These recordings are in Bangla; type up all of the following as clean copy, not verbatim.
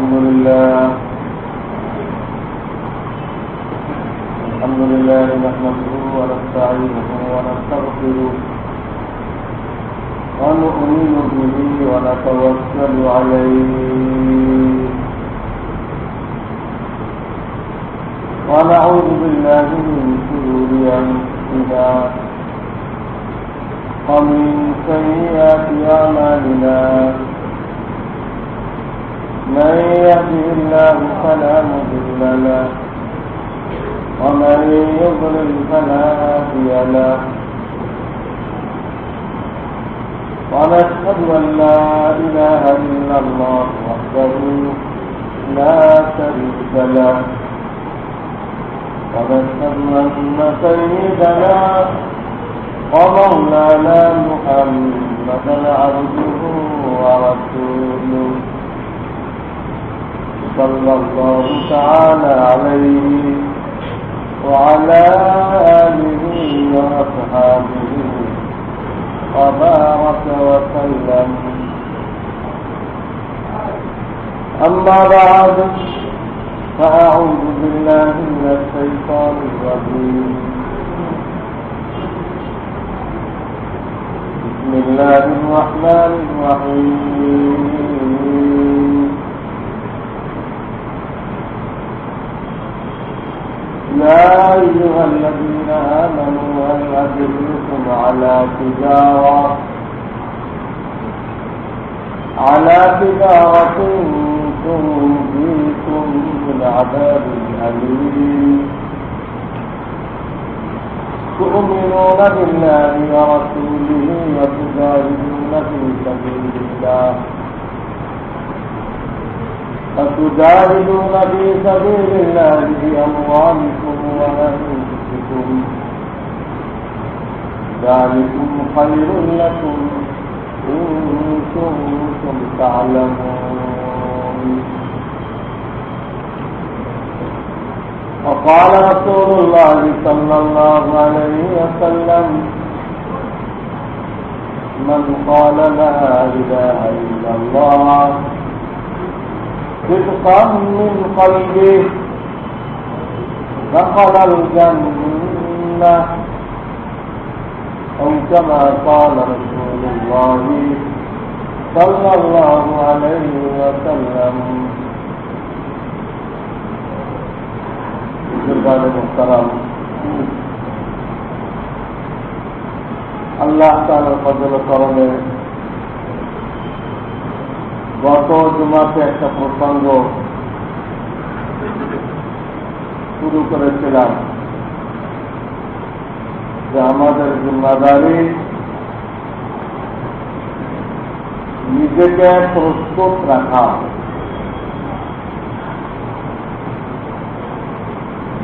الحمد لله نحمده ونستعينه ونستغفره ونؤمن به ونتوكل عليه ونعوذ بالله من شرور أنفسنا ومن سيئات أعمالنا من يهده الله فلا مضل له ومن يضلل فلا هادي له ونشهد أن لا إله إلا الله وحده لا شريك له ونشهد أن سيدنا ومولانا محمدا عبده ورسوله صلى الله تعالى عليه وعلى آله وأصحابه وبارك وسلم أما بعد فأعوذ بالله من الشيطان الرجيم بسم الله الرحمن الرحيم يا أيها الذين آمنوا هل أدلكم على تجارة تنجيكم من عذاب أليم تؤمنون بالله ورسوله وتجاهدون في سبيل الله بأموالكم وأنفسكم ذلكم خير لكم إن كنتم تعلمون. وقال رسول الله صلى الله عليه وسلم من قال لا إله إلا الله صدقا من قلبه دخل الجنة أو كما قال رسول الله صلى الله عليه وسلم. محترم আল্লাহ তাআলার ফজল ও করমে গত জুমাতে একটা প্রসঙ্গ শুরু করেছিলাম যে আমাদের জিম্মাদারি নিজেকে প্রস্তুত রাখা,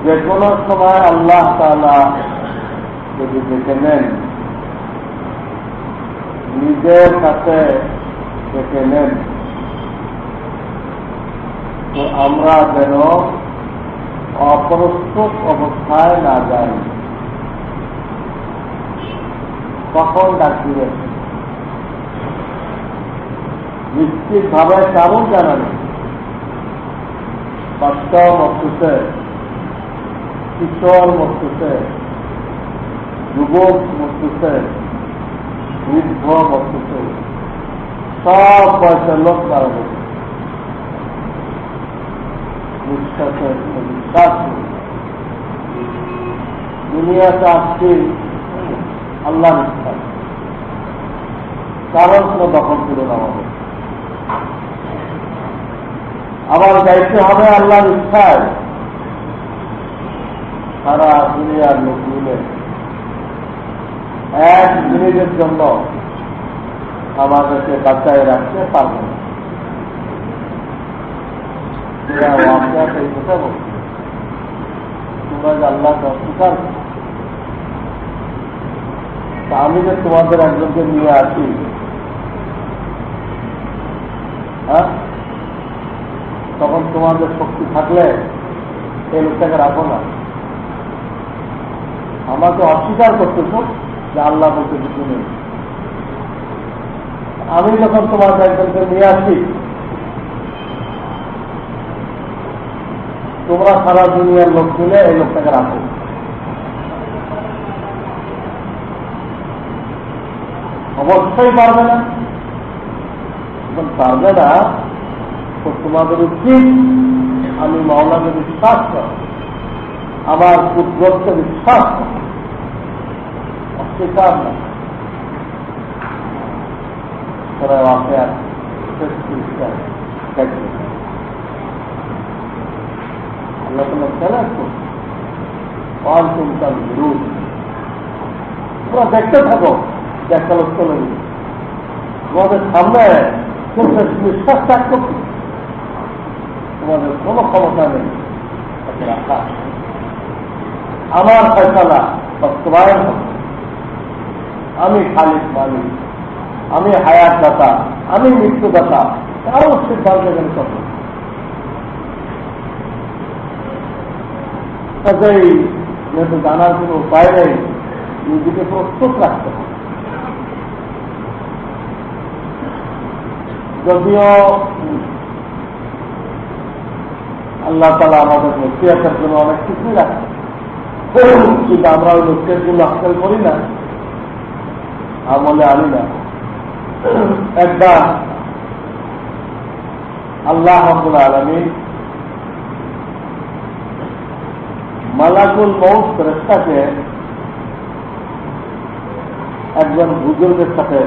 যে কোনো সময় আল্লাহ তাআলা যদি ডেকে নেন, নিজের কাছে ডেকে নেন, তো আমরা যেন অপ্রস্তুত অবস্থায় না যাই। কখন ডাকবেন নিশ্চিতভাবে কারণ জানান। বাচ্চ মস্তিষ্কে, কিশোর মস্তিষ্কে, যুবক মস্তিষ্কে, বৃদ্ধ মস্তিষ্কে, সব বয়সের লোক তারা বিশ্বাস দুনিয়াতে আসছি আল্লাহ বিশ্বাস, কারণ কোন দখল করে নেওয়া হবে। আবার যাইতে হবে আল্লাহর ইচ্ছায়। সারা দুনিয়ার লোক মিলে এক মিনিটের জন্য আমাদেরকে বাঁচায় রাখতে পারবে না। তোমরা যে আল্লাহকে অস্বীকার, আমি যে তোমাদের একজনকে নিয়ে আসি, হ্যাঁ, তখন তোমাদের শক্তি থাকলে এই লোকটাকে রাখো না। আমাকে অস্বীকার করতেছ যে আল্লাহ বলতে কিছু নেই। আমি যখন তোমাদের একজনকে নিয়ে আসি, তোমরা সারা দুনিয়ার লোক মিলে এই লোকটাকে রাখো। অবশ্যই পারবে না। যখন পারবে না তো তোমাদের উচিত আমি মাওলাকে বিশ্বাস করো, আমার পুত্রকে বিশ্বাস করো, অস্বীকার না। তারা আপনি আল্লাহ তালা খেলা পাল তুমতার বিরোধ তোমরা দেখতে থাকো যে একটা লোক চলে গেছে তোমাদের সামনে বিশ্বাস ত্যাগ করতে তোমাদের কোনো ক্ষমতা নেই রাখা। আমার ফয়সালা বাস্তবায়ন হবে। আমি খালিক মালিক, আমি হায়াত দাতা, আমি মৃত্যুদাতা, কারো সিদ্ধান্ত এখানে চলবে। কাজেই যেহেতু জানার কোনো উপায় নেই, নিজেকে প্রস্তুত রাখতে হবে। যদিও আল্লাহ তালা আমাদের নসিহতের জন্য অনেক কিছুই রাখে, কিন্তু আমরা ওই নসিহত গুলো হাসিল করি না, আমলে আনি না। একবার আল্লাহ রাব্বুল আলামিন মালাকুল মউত ফেরেশতাকে একজন বুজুর্গের সাথে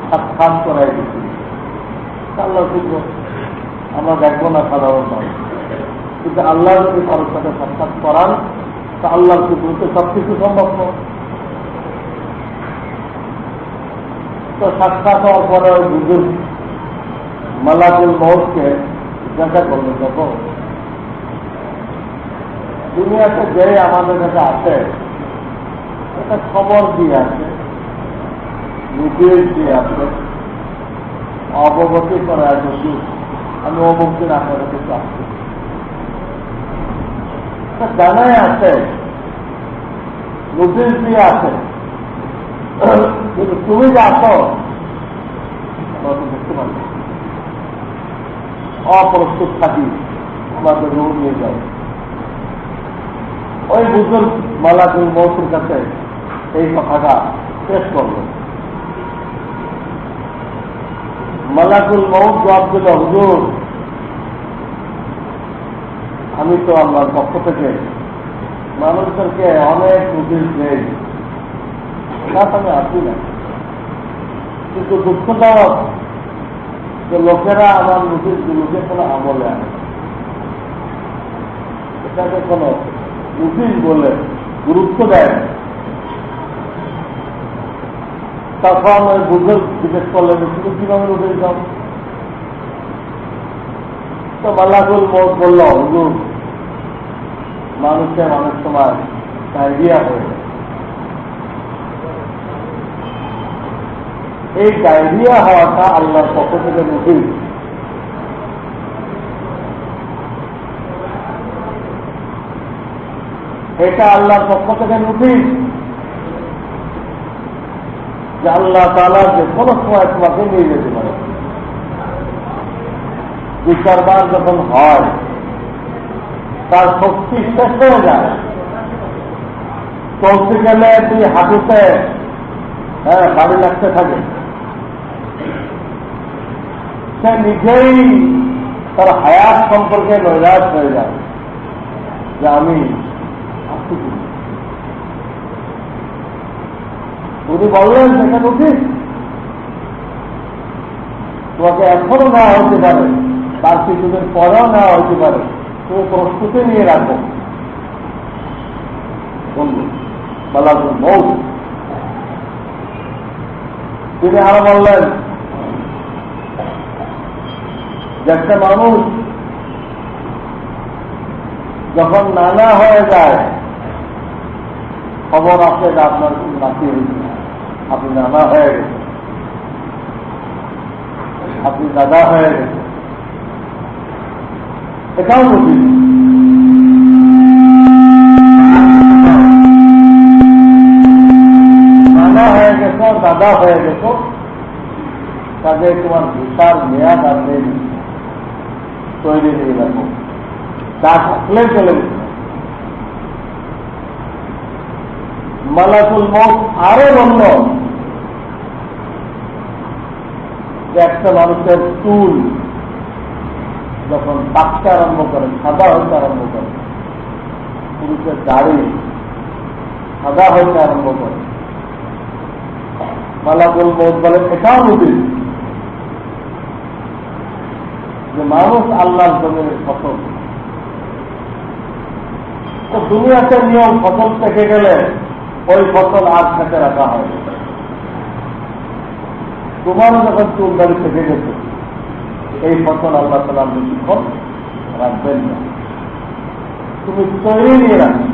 সাক্ষাৎ করাই দিচ্ছি। আল্লাহ ঠিক আমরা দেখবো না সাধারণ মানুষ, কিন্তু আল্লাহ যদি কারোর সাথে সাক্ষাৎ করান তা আল্লাহর কুদরতে সবকিছু সম্ভব নয়। তো সাক্ষাৎ হওয়ার পরে ওই বুজুর্গ মালাকুল মউতকে জিজ্ঞাসা করলেন, দেখো দুনিয়াতে যে আমাদের কাছে আছে এটা খবর দিয়ে আছে, নির্দেশ দিয়ে আছে, অবগতি করে আছে, আমি অমুক দিন আপনার কাছে আসছি, জানাই আছে, নোটিশ দিয়ে আছে, কিন্তু তুমি যে আসো দেখতে পারবে অপ্রস্তুত থাকি, আমাদের রোগ নিয়ে যাও। ওই বুজুর্গ মালাকুল মউতের কাছে এই কথাটা পেশ করলো। মালাকুল মউত জবাব দিল, হুজুর আমি তো আল্লাহর পক্ষ থেকে মানুষদেরকে অনেক নোটিশ দেই, আমি আসি না, কিন্তু দুঃখজনক যে লোকেরা আমার নোটিশগুলোকে কোনো আমলে আনে, এটাকে কোনো নোটিশ বলে গুরুত্ব দেয়। তখন ওই বুজুর্গ জিজ্ঞেস করলেন, তুমি কিভাবে নোটিশ দাও? তো মালাকুল মউত বলল, হুজুর মানুষের অনেক সময় ডায়রিয়া হয়ে যায়, এই ডায়রিয়া হওয়াটা আল্লাহর পক্ষ থেকে নোটিশ। এটা আল্লাহর পক্ষ থেকে নোটিশ যে আল্লাহ তাআলা যে কোনো সময় তোমাকে নিয়ে যেতে পারে। বিচারবার যখন হয় তার শক্তি শেষ হয়ে যায়, চলতে গেলে তুই হাঁটুতে বাড়ি লাগতে থাকে, সে নিজেই তার হায়াত সম্পর্কে নৈরাশ হয়ে যায় যে আমি আসছি। উনি বললেন সেটা উচিত, তোমাকে এখনো নেওয়া হতে পারে, তার কিছুদিন পরেও নেওয়া হতে পারে, তুমি প্রস্তুতি নিয়ে রাখো। বন্ধু মালাকুল মউত তিনি আরো বললেন যে একটা মানুষ যখন নানা হয়ে যায়, খবর আছে যে আপনার নাতি হয়েছে, আপনি নানা হয়ে গেছেন, আপনি দাদা হয়ে গেছেন, এটাও নতুন। নানা হয়ে গেছ, দাদা হয়ে গেছ, কাজে তোমার ভিসার মেয়াদ আর নেই। তৈরি নিয়ে রাখো, তা থাকলে চলে গেছে। মালাকুল মউত আরো বলল যে একটা মানুষের চুল যখন পাকতে আরম্ভ করে, সাদা হইতে আরম্ভ করে, পুরুষের দাড়ি সাদা হইতে আরম্ভ করে, মালাকুল মউত বলে এটাও নদী যে মানুষ আল্লাহর জমিনের ফসল। তো দুনিয়াতে নিয়ম ফসল থেকে গেলে ওই ফসল আর খেতে রাখা হয়। তোমারও যখন চুল দাড়ি থেকে গেছে, এই ফসল আল্লাহ তাআলা বেশিক্ষণ রাখবেন না, তুমি তৈরি নিয়ে রাখো।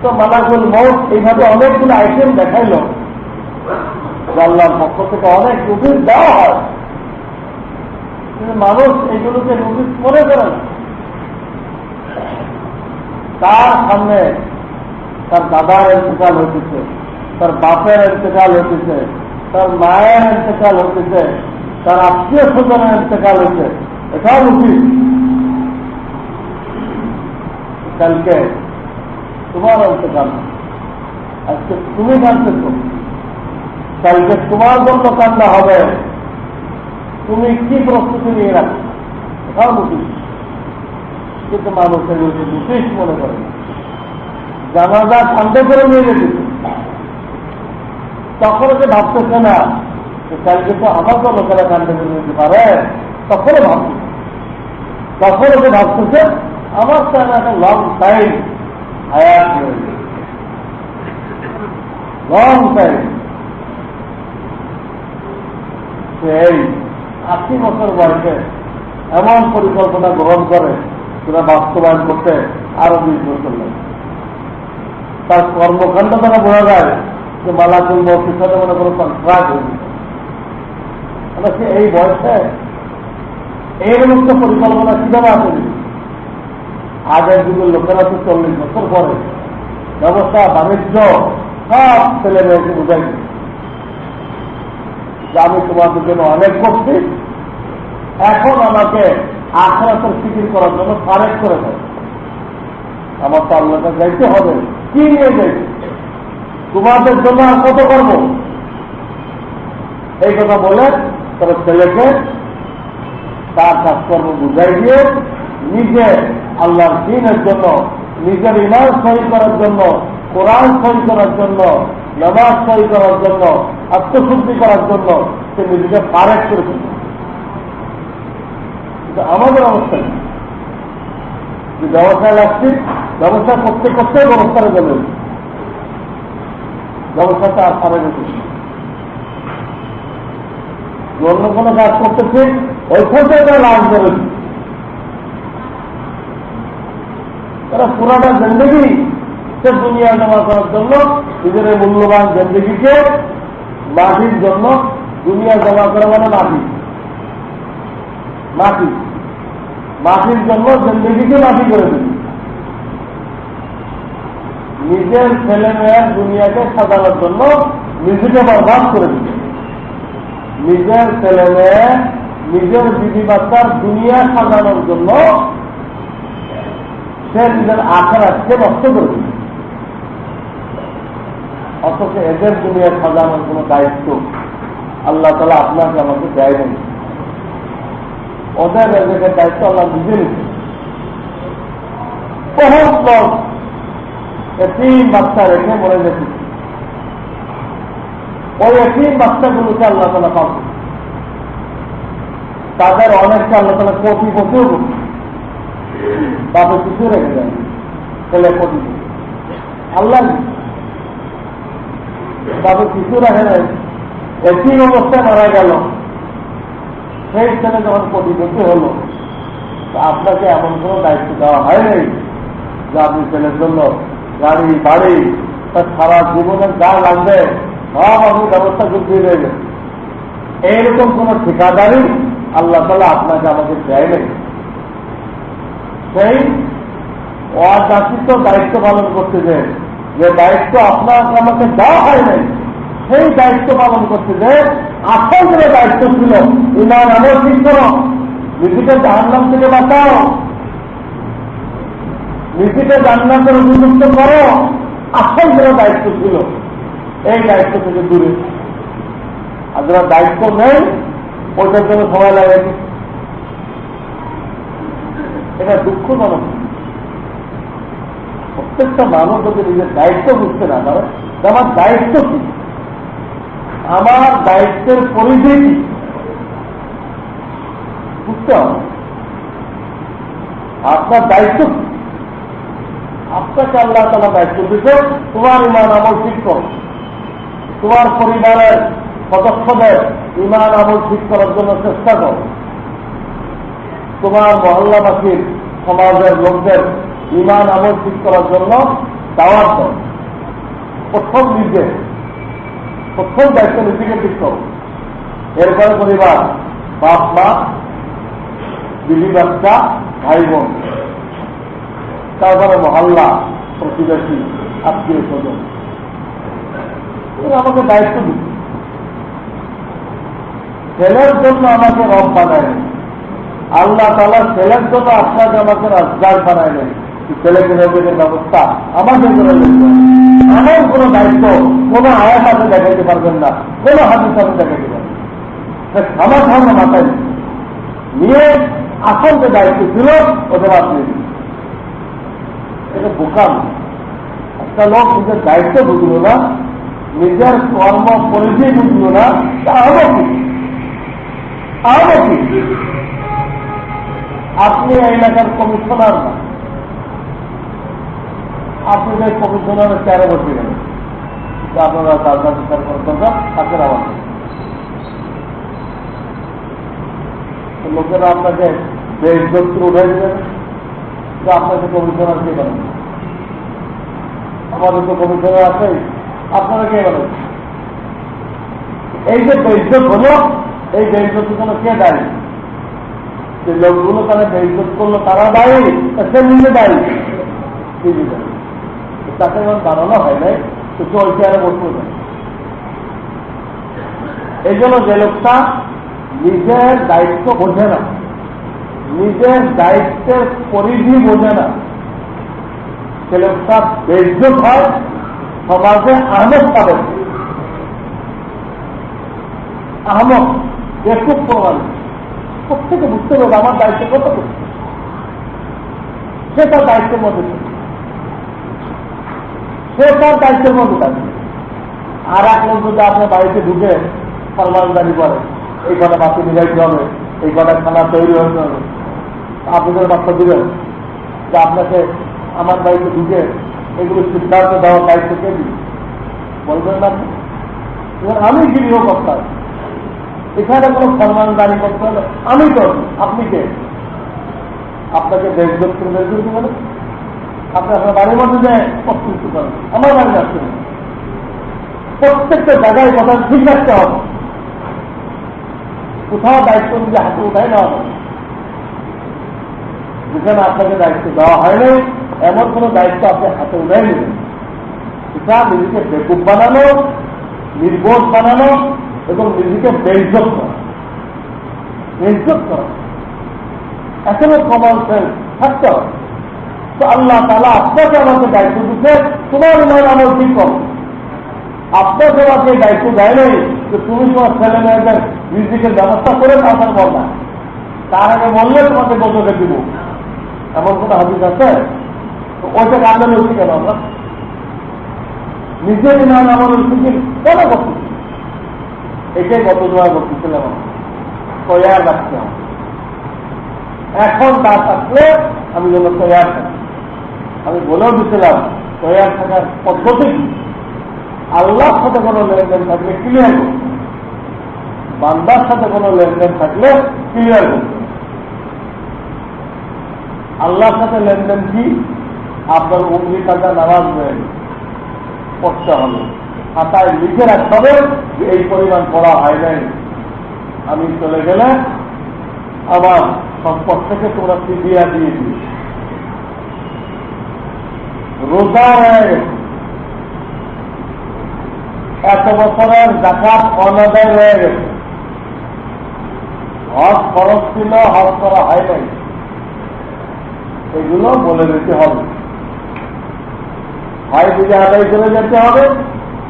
তো মালাকুল মউত এইভাবে অনেকগুলো আইটেম দেখাইল যে আল্লাহর পক্ষ থেকে অনেক নোটিশ দেওয়া হয়, কিন্তু মানুষ এইগুলোকে নোটিশ মনে করে না। তার সামনে তার দাদার ইন্তেকাল হতেছে, তার বাপের ইন্তেকাল হতেছে, তার মায়ের ইন্তেকাল হতেছে, তার আত্মীয় স্বজনের ইন্তেকাল হচ্ছে, এটাও উচিত। কালকে তোমার ইন্তেকাল, আজকে তুমি কাঁদতেছ, কালকে তোমার জন্য কান্না হবে, তুমি কি প্রস্তুতি নিয়ে রাখো, এটাও উচিত। কিন্তু মানুষের নোটিশ মনে করে জানাজা কান্দে করে নিয়ে যেতে, তখন যে ভাবতেছে না যে কালকে তো আমার তো লোকেরা কান্দে করে নিতে পারে, তখনও ভাবতেছে, তখনও যে ভাবতেছে আমার তো একটা লং টাইম হায়াত রয়েছে, লং টাইম। এই 80 বছর বয়সে এমন পরিকল্পনা গ্রহণ করে সেটা বাস্তবায়ন করতে আরো 20 বছর লাগে। তার কর্মকাণ্ড দ্বারা বোঝা যায় যে মালাকুল মউতের সাথে মনে করো কন্ট্রাক্ট হয়ে গেছে। মানে সে এই বয়সে এই সমস্ত পরিকল্পনা কিভাবে আসেনি? আগের যুগের লোকেরা তো 40 বছর পরে ব্যবসা বাণিজ্য সব ছেলে মেয়েকে বুঝাই যে আমি তোমাদের জন্য অনেক করছি, এখন আমাকে আখিরাতের ফিকির করার জন্য ফারেক করে দেয়। আমার তো আল্লাহকে যাইতে হবে, কি নিয়ে যাইতে, তোমাদের জন্য আর কত করব? এই কথা বলে তবে ছেলেকে তার কাজকর্ম বুঝাই দিয়ে নিজে আল্লাহর দ্বীনের জন্য, নিজের ইমান সহি করার জন্য, কোরআন সহি করার জন্য, নামাজ সহি করার জন্য, আত্মশুদ্ধি করার জন্য সে নিজেকে ফারেক করেছিল। আমাদের অবস্থা যে ব্যবসায় লাগছি, ব্যবসা করতে করতে ব্যবস্থায় গেল, ব্যবসাটা আর পারে গেছে। অন্য কোনো কাজ করতেছি ওইখানে লাভ করেছি। তারা পুরাটা জিন্দগি সে দুনিয়া জমা করার জন্য নিজের মূল্যবান জিন্দগিকে মাটির জন্য, দুনিয়া জমা করা মানে মাটি, মাটি, মাটির জন্য জিন্দগিকে মাটি করে দিল। নিজের ছেলে মেয়ের দুনিয়াকে সাজানোর জন্য নিজেকে বরবাদ করে দিল। নিজের ছেলে মেয়ে, নিজের বিবি বাচ্চার দুনিয়া সাজানোর জন্য সে নিজের আখিরাতকে নষ্ট করে দিল। অথচ এদের দুনিয়া সাজানোর কোন দায়িত্ব আল্লাহ তাআলা আপনাকে আমাকে দেয় নাই, ওদের এদের দায়িত্ব আল্লাহ বুঝে নিচ্ছে। বহুত লোক এতিম বাচ্চা রেখে মরে গেছে, ওই এতিম বাচ্চাগুলোকে আল্লাহ তাআলা পাবে, তাদের অনেকটা আল্লাহ তাআলা কোটি কোটিও করছে, বাপে কিছু রেখে দেন, ছেলে কোটি আল্লাহ বাপে কিছু রাখে দেন, এতিম অবস্থায় মারা গেল, সেই ছেলে যখন কোটিপতি হলো, আপনাকে এমন কোনো দায়িত্ব দেওয়া হয় নাই যে আপনি ছেলের জন্য গাড়ি বাড়ি তার সারা জীবনের যা লাগবে সব আপনি ব্যবস্থা করতে দেবেন। এইরকম কোন ঠিকাদারি আল্লাহ তাআলা আপনাকে আমাকে দেয় নাই। সেই অযাচিত দায়িত্ব পালন করতে যে দায়িত্ব আপনাকে আমাকে দেওয়া হয় নাই, সেই দায়িত্ব পালন করতে যে আসল যে দায়িত্ব ছিল ইমান আমল ঠিক করো, নিজেকে জাহান্নাম থেকে বাঁচাও, নিজেকে জান্নাতের অভিযুক্ত করো, আসল যারা দায়িত্ব ছিল এই দায়িত্ব থেকে দূরে। আর যারা দায়িত্ব নেই ওইটার জন্য সময় লাগে। এটা দুঃখজনক। প্রত্যেকটা মানুষ যদি নিজের দায়িত্ব বুঝতে না পারে, আমার দায়িত্ব কি, আমার দায়িত্বের পরিধি কি বুঝতে হবে। আপনার দায়িত্ব কি, আপনাকে আল্লাহ তাআলা দায়িত্ব দিতে, তোমার ঈমান আমল ঠিক করো, তোমার পরিবারের সদস্যদের ঈমান আমল ঠিক করার জন্য চেষ্টা করো, তোমার মহল্লাবাসীর সমাজের লোকদের ঈমান আমল ঠিক করার জন্য দাওয়াত দাও। প্রথম দায়িত্ব নিজেকে ঠিক করো, এরপরে পরিবার, বাপ মা, বিবি বাচ্চা, ভাই বোন, তারপরে মহল্লা, প্রতিবেশী, আত্মীয় স্বজন। আমাকে দায়িত্ব দিচ্ছে। ছেলের জন্য আমাকে রব বানায়, আল্লাহ তাআলা ছেলের জন্য আপনাকে আমাকে রাজ্জাক বানায় নেই। ছেলেকে রোগের ব্যবস্থা আমাদের জন্য। আমার কোন দায়িত্ব কোন আয়াত আপনি দেখাইতে পারবেন না, কোন হাদিস আপনি দেখাইতে পারবেন না। আমার মাথায় নিয়ে আসল যে দায়িত্ব ছিল ওদের আপনি, এটা বোকাম। একটা লোক নিজের দায়িত্ব বুঝল না, নিজের কর্ম পরিধি বুঝল না, তাহলে কি আপনি এই এলাকার কমিশনার না, আপনি যে কমিশনারের চেয়ারে বসে গেলেন, আপনারা তার কাছে বিচার করার দরকার থাকেন। আমার লোকেরা আপনাকে বেইজ্জত করে উঠাই দেবেন যে আপনাকে কমিশনার কে বলেন, আমাদের তো কমিশনার আছে, আপনারা কে বলেন? এই যে বেইজ্জত হলো, এই বেইজ্জতের জন্য কে দায়ী? যে লোকগুলো তারা বেইজ্জত করলো তারা দায়ী, সে নিজে দায়ী। তাকে যখন বানানো হয় নাই তো ওই চেয়ারে বসতে যায়। এই জন্য যে লোকটা নিজের দায়িত্ব বোঝে না, নিজের দায়িত্বের পরিধি বোঝে না, সে লোকটা বেইজ্জত হয়, সমাজে আহমদ পাবে। আহমদ বেকুব প্রমাণ। প্রত্যেকে বুঝতে হবে আমার দায়িত্ব কত করছে, সে তার দায়িত্বের মধ্যে থাকে। আর এক লোক যদি আপনার বাড়িতে ঢুকে ফরমানদারি করে, এই কটা বাচ্চা মিলাইতে হবে, এই কটা খানা তৈরি হতে হবে, আপনাদের বাচ্চা দিবেন যে আপনাকে আমার বাড়িতে ঢুকে এগুলো সিদ্ধান্ত দেওয়ার দায়িত্ব কে দিই বলবেন না? আমি গৃহকর্তা, এখানে কোনো ফরমানদারি করতে হলে আমি তো, আপনি কে? আপনাকে বেইজ্জত করে দেবেন, আপনি আপনার বাড়ির মধ্যে যে প্রস্তুত করেন, আমার বাড়ি আসতে হবে। প্রত্যেকটা জায়গায় কথা ঠিক রাখতে হবে, কোথাও দায়িত্ব নিজে হাতে উঠাই নেওয়া হবে। যেখানে আপনাকে দায়িত্ব দেওয়া হয়নি এমন কোন দায়িত্ব আপনি হাতে উঠাই নেবেন। এটা নিজেকে বেকুব বানানো, নির্বোধ বানানো এবং নিজেকে বেইজ্জত করা, এখনো কমন সেন্স থাকতে হবে। তো আল্লাহ তাআলা আপনাকে আমাকে দায়িত্ব দিচ্ছে, তোমার ঈমান আমল ঠিক করো। আপনাকে আমাকে দায়িত্ব দেয় নাই যে তুমি তোমার ছেলে মেয়েদের রিজিকের ব্যবস্থা করে তারপর বলবা, তার আগে বললে তোমাকে বদলে দিব, এমন কোন হাদিস আছে? তো ওইটা কান্দে হচ্ছে কেন? আমরা নিজের ঈমান আমল কেন করতেছি? এটাই গত দোয়া করতেছিলাম, তৈয়ার রাখতে হবে। এখন তা থাকলে আমি যেন তৈয়ার থাকি। আমি বলেও দিচ্ছিলাম তৈয়ার থাকার পদ্ধতি কি? আল্লাহর সাথে কোনো লেনদেন থাকলে ক্লিয়ার করতে, বান্দার সাথে কোনো লেনদেন থাকলে ক্লিয়ার করতে। আল্লাহর সাথে লেনদেন কি? আপনার উমরি টাকা নামাজ পড়তে হবে, খাতায় লিখে রাখতে হবে যে এই পরিমাণ পড়া হয় নাই, আমি চলে গেলে আমার সম্পদ থেকে তোমরা ফিরিয়ে দিয়ে দিই। রোজা হয়ে গেছে, এত বছরের যাকাত অনাদায় রয়ে গেছে, হজ খরচ ছিল, হজ করা হয় নাই, এগুলো বলে দিতে হবে। হয় বুঝে আদায় করে যেতে হবে,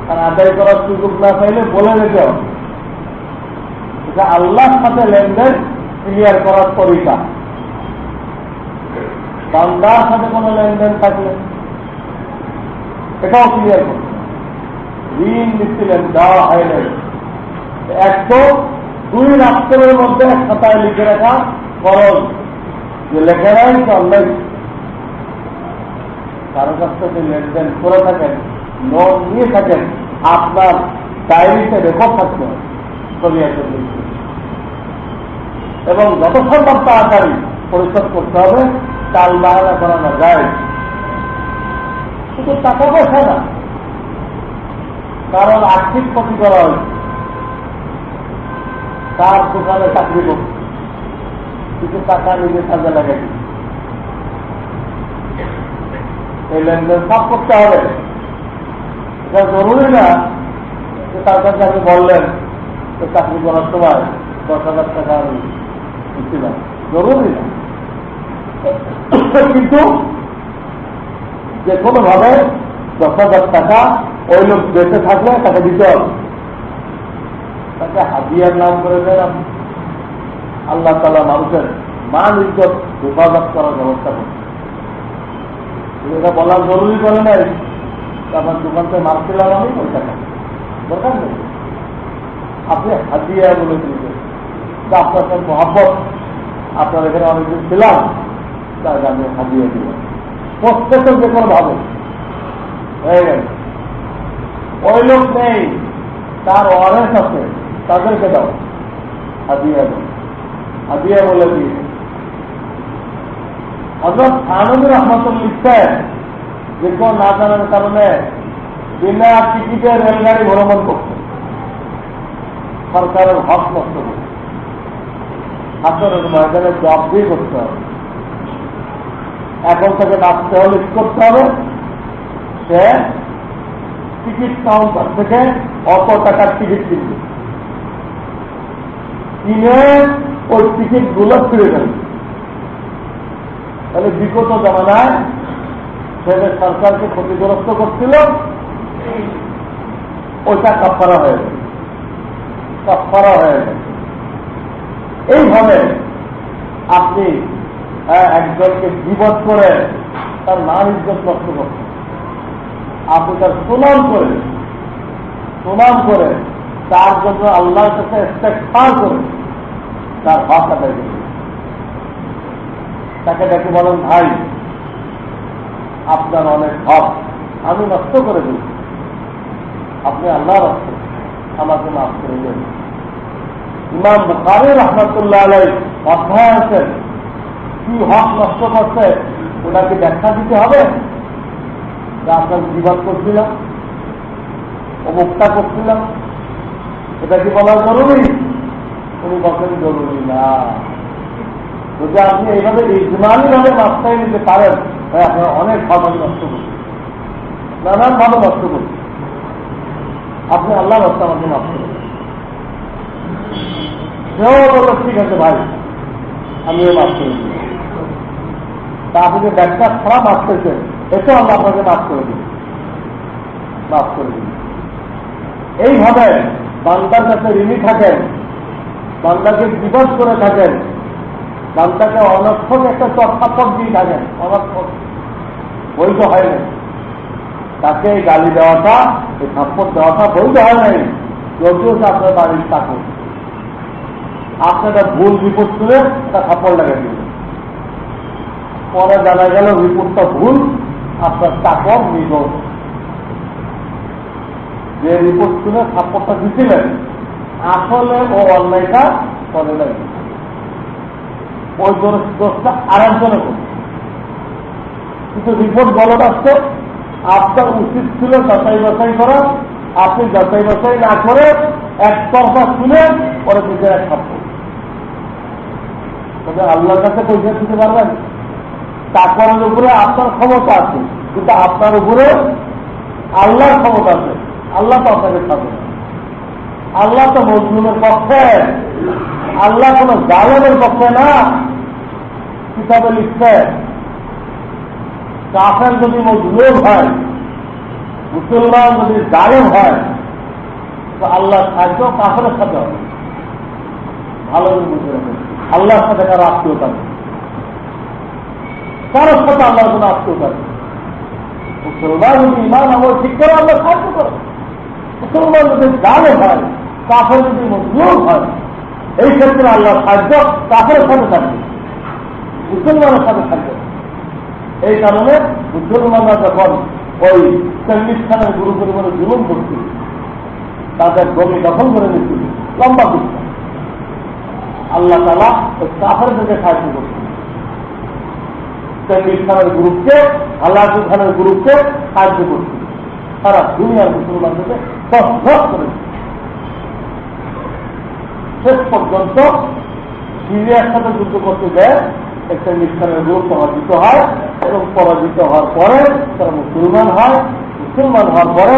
আর আদায় করার সুযোগ না পাইলে বলে দিতে হবে। এটা আল্লাহর সাথে লেনদেন ক্লিয়ার করার তরিকা। বান্দার সাথে কোনো লেনদেন থাকলে এটাও ক্লিয়ার করবে। ঋণ নিচ্ছিলেন, দেওয়া হয় নাই, 102 রাষ্ট্রের মধ্যে এক খাতায় লিখে রাখা খরচ, যে লেখা নাই আল্লাহ কারো কাছ থেকে লেনদেন করে থাকেন, লোন নিয়ে থাকেন, আপনার ডায়েরিতে রেকর্ড থাকতে হবে শরিয়াতের দৃষ্টিতে, এবং যত সম্ভব তাড়াতাড়ি পরিশোধ করতে হবে। টাল বাহানা করানো যায়, শুধু টাকা পয়সা না, কারণ আর্থিক ক্ষতি করা হয়েছে, তার দোকানে চাকরি করছে, কিছু টাকা নিজে কাজে লাগাই, এই লেনদেন সব করতে হবে। এটা জরুরি না যে তার কাছে আপনি বললেন যে চাকরি করার সময় 10,000 টাকা আমি দিচ্ছিলাম, জরুরি না। কিন্তু যে কোনো ভাবে 10,000 টাকা ওই লোক বেঁচে থাকলে তাকে দিতে হবে, তাকে হাদিয়ার নাম করে দেন। আল্লাহ তাআলা মানুষের মান ইজ্জত হেফাজত করার ব্যবস্থা করছে। এটা বলার জরুরি করে নাই আপনার দোকান থেকে মারছিলাম আমি ওই টাকা দরকার নেই, আপনি হাদিয়া বলে দিয়েছেন যে আপনার সাথে মহাব্বত, আপনার এখানে অনেকদিন ছিলাম, তাই আমি হাদিয়া দিলাম। প্রত্যেক যে কোনো ভাবে হয়ে গেল। ওই লোক নেই, তার ওয়ারেন্স আছে, তাদেরকে দাও হাদিয়া দাও, হাদিয়া বলে দিয়ে। হযরত থানভী রহমাতুল্লাহ লিখছেন, যে কেউ না জানার কারণে বিনা টিকিটে রেলগাড়ি ভ্রমণ করছে, সরকারের হক নষ্ট করছে, হাসরের ময়দানে জবাবদিহি করতে হবে। এখন থেকে নাচতে হলে কি করতে হবে, সে টিকিট কাউন্টার থেকে অত টাকার টিকিট কিনবে, কিনে ওই টিকিট গুলো ফিরে ফেলবে। তাহলে বিগত জমানায় সেটা সরকারকে ক্ষতিগ্রস্ত করছিল, ওইটা কাফারা হয়ে গেছে, কাফারা হয়ে গেছে। এইভাবে আপনি একজনকে বিপদ করে তার মান ইজ্জত নষ্ট করছেন, আপনি তার সুনাম করে তার জন্য আল্লাহর কাছে ইস্তেগফার করে তার হক আদায় করবেন। তাকে ডেকে বলেন, ভাই আপনার অনেক হক আমি নষ্ট করে দিই, আপনি আল্লাহর রাস্তা আমাকে মাফ করে দেন। ইমাম বুখারী রাহমাতুল্লাহ আলাইহি অধ্যায় আছেন, কি হক নষ্ট করছে ওনাকে ব্যাখ্যা দিতে হবে, যে আপনার বিবাদ করছিলাম, অবস্থা করছিলাম, এটা কি বলা জরুরি? উনি বলেন জরুরি না। যদি আপনি এইভাবে ইজমালি ভাবে মাস্টাই নিতে পারেন, তাই আপনার অনেক ভাবে নষ্ট করছেন, নানান ভাবে নষ্ট করছেন, আপনি আল্লাহ রাস্তা আমাকে মাফ করবেন। সেও বলল, ঠিক আছে ভাই আমিও মাফ করে দিই। তা আপনি যে ব্যাগটা খারাপ আসতেছেন, এটাও আমরা আপনাকে মাফ করে দিই, মাফ করে দিই। এইভাবে বান্দার কাছে ঋণী থাকেন, বান্দাকে বিপদ করে থাকেন, বান্দাকে অনর্থক একটা চট্টাপট দিয়ে থাকেন, অনর্থক বৈধ হয় নাই। তাকে গালি দেওয়াটা, এই থাপ্পড় দেওয়াটা বৈধ হয় নাই, যদিও আপনার বাড়ির চাকর, আপনি একটা ভুল রিপোর্ট তুলে একটা থাপ্পড় লাগাই দিলেন, পরে জানা গেল রিপোর্টটা ভুল, আপনার চাকর নির্দোষ। যে রিপোর্ট তুলে থাপ্পড়টা দিচ্ছিলেন আসলে ও অন্যায়টা করে নাই, ওই দোষটা আরেকজনে করছে, কিন্তু রিপোর্ট গলত আসছে। আপনার উচিত ছিল যাচাই বাছাই করা, আপনি যাচাই বাছাই না করে একতরফা শুনে পরে নিজের এক থাপ্পড়। তবে আল্লাহর কাছে পয়সা দিতে পারবেন? চাকরের উপরে আপনার ক্ষমতা আছে, কিন্তু আপনার উপরে আল্লাহর ক্ষমতা আছে। আল্লাহ তো আপনাকে খাবে না, আল্লাহ তো মজলুমের পক্ষে। আল্লাহ কোন জালেমের পক্ষে না। কিতাবে লিখছে কাফের যদি মজলুম হয়, মুসলমান যদি জালেম হয়, তো আল্লাহ সাহায্য কাফেরের সাথে হবে। ভালো করে বুঝে রাখবেন, আল্লাহর সাথে কারো আত্মীয়তা নেই, কারোর সাথে আল্লাহর কোনো আত্মীয়তা নেই। মুসলমান যদি ইমান আমল ঠিক করে আল্লাহ সাহায্য করে। মুসলমান যদি জালেম হয়, কাফের যদি মজলুম হয়, এই ক্ষেত্রে আল্লাহ সাহায্য কাফের সাথে থাকবে, মুসলমানের সাথে থাকবে। এই কারণে মুসলমানরা যখন ওই চল্লিশ খানের গুরু পরিবারে জুলুম করছিল, তাদের জমি দখল করে নিচ্ছিল, লম্বা দিচ্ছে, আল্লাহ তাআলা ওই কাফেরদেরকে সাহায্য করছিল। চল্লিশ খানের গ্রুপকে, আল্লাহু খানের গ্রুপকে সাহায্য করছিল, সারা দুনিয়ার মুসলমানদেরকে ধ্বংস করেছে। শেষ পর্যন্ত সিরিয়ার সাথে যুদ্ধ করতে যায়, একটা ইসলামের গ্রুপ পরাজিত হয় এবং পরাজিত হওয়ার পরে তারা মুসলমান হয়। মুসলমান হওয়ার পরে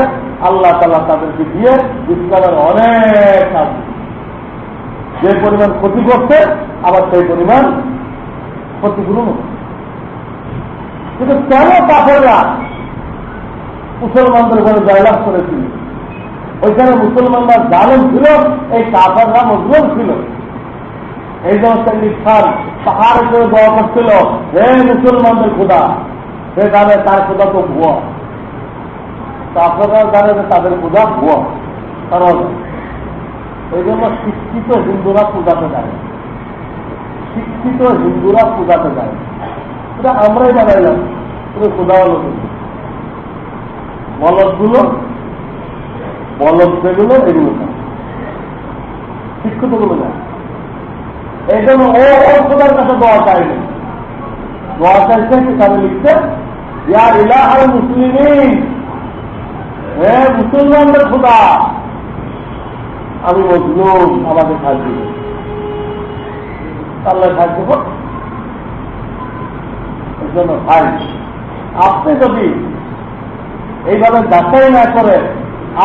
আল্লাহ তাআলা তাদেরকে দিয়ে ইসলামের অনেক কাজ, যে পরিমাণ ক্ষতি করছে আবার সেই পরিমাণ ক্ষতিপূরণ হচ্ছে। কিন্তু কেন কাফেররা মুসলমানদের উপরে জয়লাভ করেছিল? ওইখানে মুসলমানরা জালেম ছিল, এই কাফেররা মজলুম ছিল। এই জন্য খান পাহাড় করে দোয়া করছিল, হে মুসলমানদের খোদা, সে জানে তার খোদা তো ভুয়া। কাফেররা জানে যে তাদের খোদা ভুয়া। কারণ এই জন্য শিক্ষিত হিন্দুরা পূজাতে যায়, শিক্ষিত হিন্দুরা পূজাতে যায়। এটা আমরাই জানাইলাম, পুরো খোদা হলো কিন্তু বলদগুলো, বলদ যেগুলো এগুলো না, শিক্ষিত গুলো না। এই জন্য ও খোদার কাছে দোয়া চাইনি, দোয়া চাইছে কিতাবে লিখছে, ইয়া ইলাহাল মুসলিমিন, হে মুসলমানদের খোদা, আমি মজলুম, আমাকে সাহায্য করুন। আল্লাহ সাহায্য কর। এই জন্য ভাই, আপনি যদি এইভাবে যাচাই না করে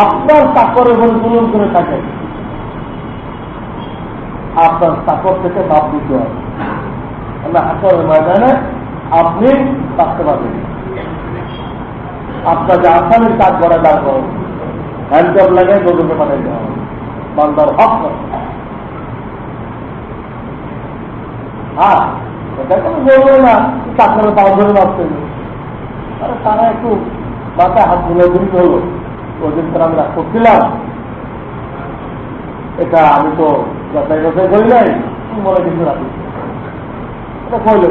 আপনার চাকরের উপরে জুলুম করে থাকেন, আপনার চাকর থেকে বাদ দিতে হবে। হাসরের ময়দানে আপনি থাকতে পারবেন। আপনার যে আসামির কাজ করা দাঁড় করুন, হ্যান্ডজব লাগাই দোকানে পাঠাই দেওয়া হবে, বান্দার হক করে। হ্যাঁ, এটা কোনো বলবে না চাকরের পাও ধরে ভাবতেন, আরে তারা একটু মাথায় হাত ধুলে দিন হলো, ওদের তারা আমি রাগ করছিলাম, এটা আমি তো যাচাই বাছাই করি নাই, মনে কিন্তু রাখি এটা কইল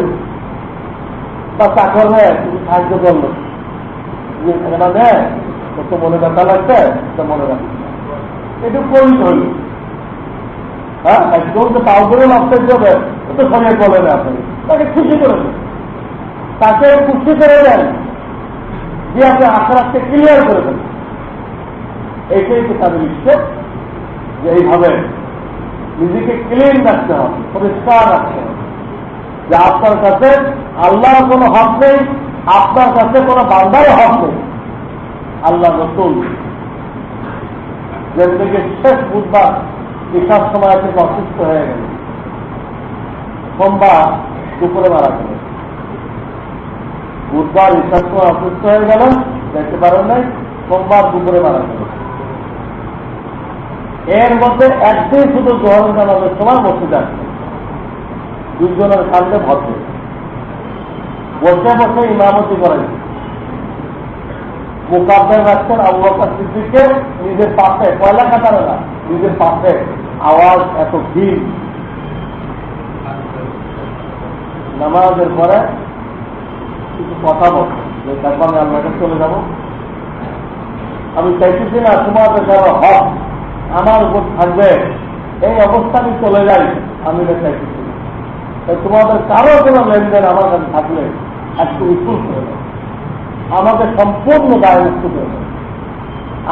বা চাকর নেয়, তুমি সাহায্য করলো, না নেয় তো মনে ব্যথা লাগছে, তো মনে রাখি এটা করি হইল। হ্যাঁ, একদম তো পাও করে মাপতে যাবে, ও তো সবাই বলে না, আপনি তাকে খুশি করে দেন, তাকে খুশি করে দেন, যে আপনি আখেরাতকে ক্লিয়ার করে দেন। এইটাই তো তাদের ইচ্ছে, যে এইভাবে নিজেকে ক্লিন রাখতে হবে, পরিষ্কার রাখতে হবে, যে আপনার কাছে আল্লাহর কোনো হক নেই, আপনার কাছে কোনো বান্দার হক নেই। আল্লাহ রসুল যেন থেকে শেষ বুধবার ঈশার সময় থেকে অসুস্থ হয়ে গেল, সোমবার দুপুরে মারা গেল। বুধবার ঈশার সময় অসুস্থ হয়ে গেলেন, দেখতে পারেন নাই, সোমবার দুপুরে মারা গেল। এর মধ্যে একদিন শুধু জোহরের নামাজের সময় বসে যাচ্ছে, দুজনের সামনে ভদ্র বসে বসে ইমামতি করেন, মোকাব্বের রাখছেন আবু বকর সিদ্দিককে নিজের পাশে, পয়লা কাতারে না, নিজের পাশে। আওয়াজ এত ভিড়, নামাজের পরে কিছু কথা বলছে যে তারপর আমি আল্লাহর কাছে চলে যাব, আমি চাইতেছি না তোমাদের যারা হক আমার উপর থাকবে এই অবস্থা আমি চলে যাই, আমি এটা চাইতেছি না। তাই তোমাদের কারো কোনো লেনদেন আমার কাছে থাকলে একটু উত্তর করে দেয়, আমাকে সম্পূর্ণ দায় মুক্ত করে দেয়।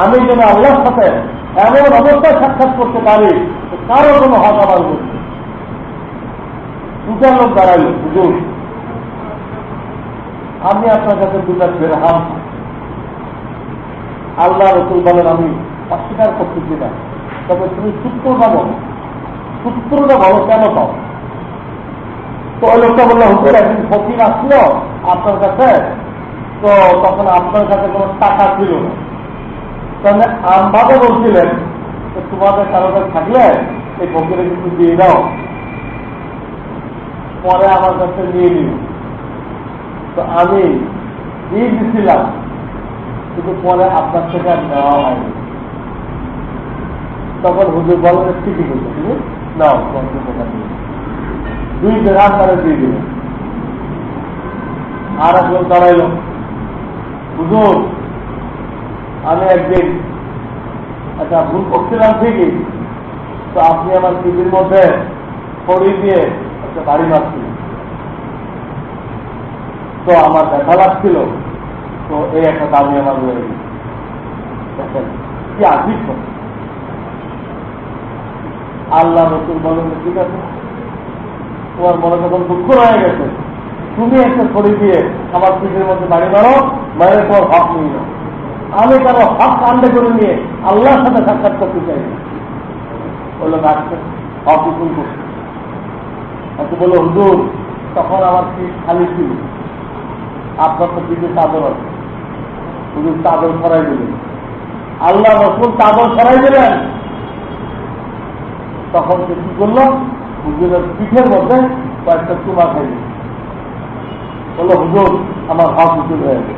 আমি যেন আল্লাহর সাথে এমন অবস্থায় সাক্ষাৎ করতে পারি কারো কোনো হক আমার করছে। দুটা লোক দাঁড়াইল, হুজুর আমি আপনার কাছে দুটা বেরহাম। আল্লাহ রসুল বলেন আমি অস্বীকার করতেছি না, তবে তুমি সূত্রটা বলো, সূত্রটা ভালো কেন পাও? তো ওই লোকটা বললো, হুজুর একদিন ফকির আসলো আপনার কাছে, তো তখন আপনার কাছে কোনো টাকা ছিল না, তাহলে আমভাবে বলছিলেন তোমাদের কারো কাছে থাকলে এই ফকিরে কিছু দিয়ে দাও, পরে আমার কাছে নিয়ে নিও। তো আমি দিয়ে দিছিলাম, কিন্তু পরে আপনার থেকে আর নেওয়া হয়নি। তখন হুজুর বলেন ঠিকই বলছে, তুমি নাও 50 টাকা দিয়ে 2 দিরহাম তারা দিয়ে দিলেন। আর একজন দাঁড়াইল, হুজুর আমি একদিন একটা ভুল করছিলাম ঠিকই, তো আপনি আমার টিভির মধ্যে ছড়ি দিয়ে একটা বাড়ি মারছিলেন, তো আমার ব্যথা লাগছিল, তো এই একটা দাবি আমার রয়ে গেছে। দেখেন কি আশিস। আল্লাহ রসুল বলেন ঠিক আছে, তোমার মনে যখন দুঃখ রয়ে গেছে, তুমি একটা ছড়ি দিয়ে আমার পিঠের মধ্যে বাড়ি মারো, মায়ের তোমার হক নিয়ে নাও। আমি কারো হক কাণ্ডে করে নিয়ে আল্লাহর সাথে সাক্ষাৎ করতে চাই না। বললো ডাক্তার হক উকুল করছে। আচ্ছা বললো হুজুর তখন আমার পিঠ খালি ছিল, আপনার তো পিঠে চাদর আছে, হুজুর চাদর ছড়াই দিলেন, আল্লাহ রসুল চাদর ছড়াই দিলেন। তখন সে কি করলো, হুজুরের পিঠের মধ্যে কয়েকটা চুমা খাই দিল। বললো হুজুর আমার হক উজুর হয়ে গেছে।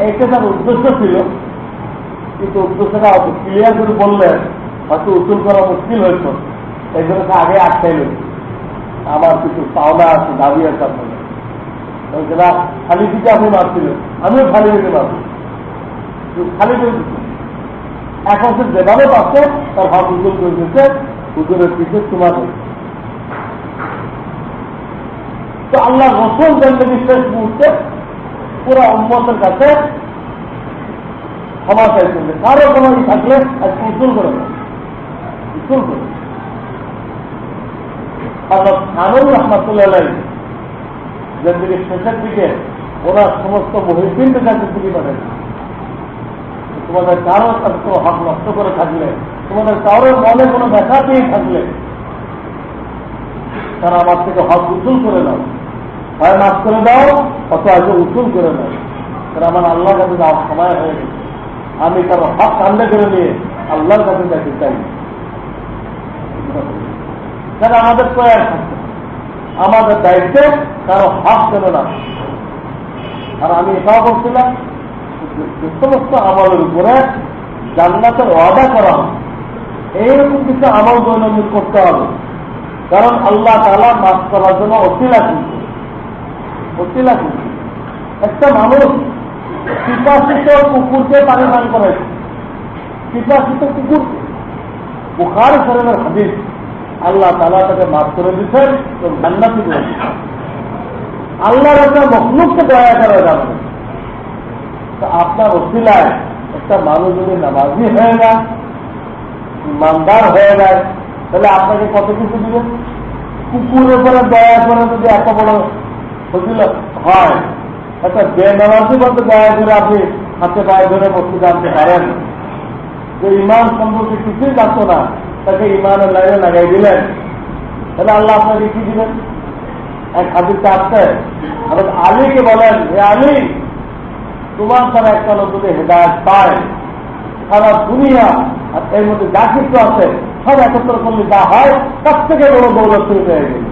এইটা তার উদ্দেশ্য ছিল, কিন্তু উদ্দেশ্যটা হয়তো ক্লিয়ার করে বললে হয়তো উসুল করা মুশকিল হয়েছে, এই জন্য আগে আটকাইল। আমার কিছু পাওনা আছে, দাবি আছে আপনাদের, যেটা খালি দিকে আপনি মারছিলেন, আমিও খালি দিতে মারছি, খালি করে দিচ্ছি। এখন সে যেভাবে পাচ্ছে তার হক উজ্জ্বল করে দিচ্ছে, হুজুরের পিঠে তোমার। তো আল্লাহ রসুল জানতে বিশ্বাস মুহূর্তে পুরা উম্মতের কাছে ক্ষমা চাইছেন, কারো কোনো থাকলে আজকে উজ্জ্বল করে না, উজ্জ্বল করে। আনন্দ রহমাতুল্লাহ জিন্দিগির শেষের দিকে ওরা সমস্ত মুহিদ্দিনদের কাছে দিকে পাঠায়, তোমাদের কারো হক নষ্ট করে থাকলে, তোমাদের কারোর মনে কোনো ব্যথা পেয়ে থাকলে, তারা আমার থেকে হক উসুল করে দাও, হয় মাফ করে দাও অত আগে উসুল করে দাও। তারা আমার আল্লাহর কাছে যাওয়ার সময় হয়ে গেছে, আমি কারো হক কান্দে করে নিয়ে আল্লাহর কাছে যেতে চাই। তারা আমাদের প্রয়াস থাকছে, আমাদের দায়িত্বে কারো হক কেন না। আর আমি এটাও বলছিলাম, যে সমস্ত আমলের উপরে জান্নাতের ওয়াদা করা হবে, এইরকম কিছু আমল দৈনন্দিন করতে হবে। কারণ আল্লাহ তাআলা মাফ করার জন্য অসিলা খুঁজছে, অসিলা খুঁজছে। একটা মানুষ পিপাসিত কুকুরকে পানি পান করেছে, পিপাসিত কুকুরকে, বুখারী শরীফের হাদিস, আল্লাহ তাআলা তাকে মাফ করে দিচ্ছেন এবং জান্নাতি করে দিচ্ছেন। আল্লাহর একটা মখলুককে দয়া করা যাবে। আপনার ওসিলায় একটা মানুষ যদি নামাজি হয়ে যায়, ইমানদার হয়ে যায়, তাহলে আপনাকে কত কিছু দিবেন। কুকুরের উপরে দয়া করে যদি এত বড় ফজিলত হয়, একটা বেনামাজি বলতে দয়া করে আপনি হাতে পায়ে ধরে বস্তু জানতে পারেন, যে ইমান সম্পর্কে কিছুই জানতো না, তাকে ইমানের লাইনে লাগাই দিলেন, তাহলে আল্লাহ আপনাকে কি দিবেন। এক হাদিসে আসছে, হযরত আলীকে বলেন, হে আলী, তোমার দ্বারা একটা লোক যদি হেদায়েত পায়, সারা দুনিয়া আর এর মধ্যে যা কিছু আছে সব একত্র করলে যা হয় তার থেকে বড় দৌলত শুরু হয়ে গেল।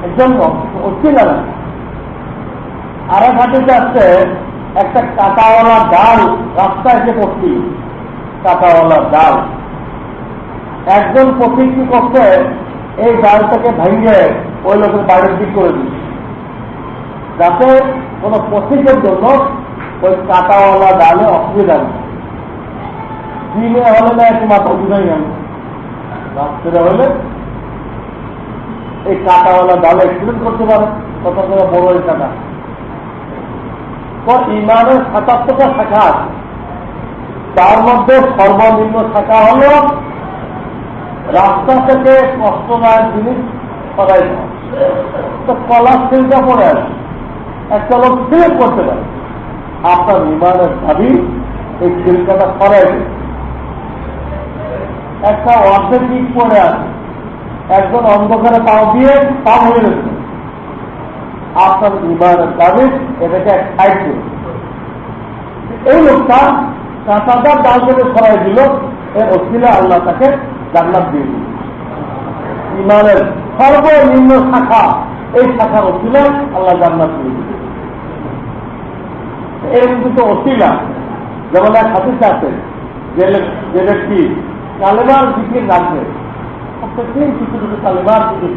একজন অস্তিল আর এক হাতিতে আসছে, একটা কাঁটাওয়ালা ডাল রাস্তায় এসে পড়ছি, কাঁটাওয়ালা ডাল। একজন পথিক কি করছে, এই ডালটাকে ভেঙে ওই লোকের বাড়ির দিক করে দিচ্ছে, যাতে কোন পথিকের জন্য ওই কাঁটাওয়ালা ডালে অসুবিধা নেই। দিনে হলে না একটু মাথা বুঝাই গেল, রাত্রে হলে এই কাঁটাওয়ালা ডালে এক্সিডেন্ট করতে পারে, কত করে বড় এই কাঁটা। তো ইমানের ৭৭টা শাখা আছে, তার মধ্যে সর্বনিম্ন শাখা হল রাস্তা থেকে কষ্টদায়ক জিনিস সরাই দেওয়া। তো কলার সিলটা পড়ে আছে, একটা লোক সিলেক্ট করতে পারে, আপনার ইমানের দাবি এই সিলকাটা সরাই দেবে। একটা অর্ধেক দিক পড়ে আছে, একজন অন্ধকারে পাও দিয়ে পাও হয়ে গেছে, আপনার ইমানের দাবি এটাকে এক সাইড করে এই লোকটা কাঁটাদার ডাল থেকে সরাই দিল, এর অসিলা আল্লাহ তাকে জান্নাত দিয়ে দিল। ইমানের সর্বনিম্ন শাখা, এই শাখার অসিলা আল্লাহ জান্নাত দিয়ে দিল। এর কিন্তু অসিলা যেমন এক হাদিস আছে, যে ব্যক্তি কালেমার জিকির রাখবে, প্রত্যেকদিন কিছু কিছু কালেমার জিকির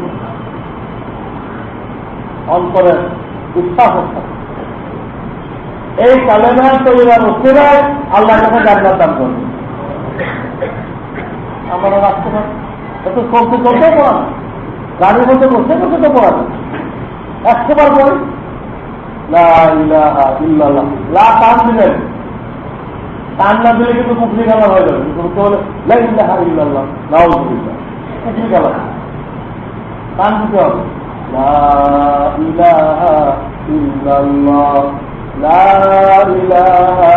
অন্তরের উৎসাহ থাকে, এই কালেমার তৈরির অসিলায় আল্লাহ তাকে জান্নাত দান করবে। আমরা রাখতে পারি, এত চলতে চলতে পড়া না, গাড়ির মধ্যে বসে বসে তো পড়া যায়, 100 বার পড়ি লা ইলাহা ইল্লাল্লাহ, লা টান দিলেন, টান না দিলে কিন্তু কুফরি গালা হয়ে যাবে, কিন্তু বলে লা ইলাহা ইল্লাল্লাহ, নাউযুবিল্লাহ, কুফরি গালা, টান দিতে হবে লা ইলাহা ইল্লাল্লাহ, লা ইলাহা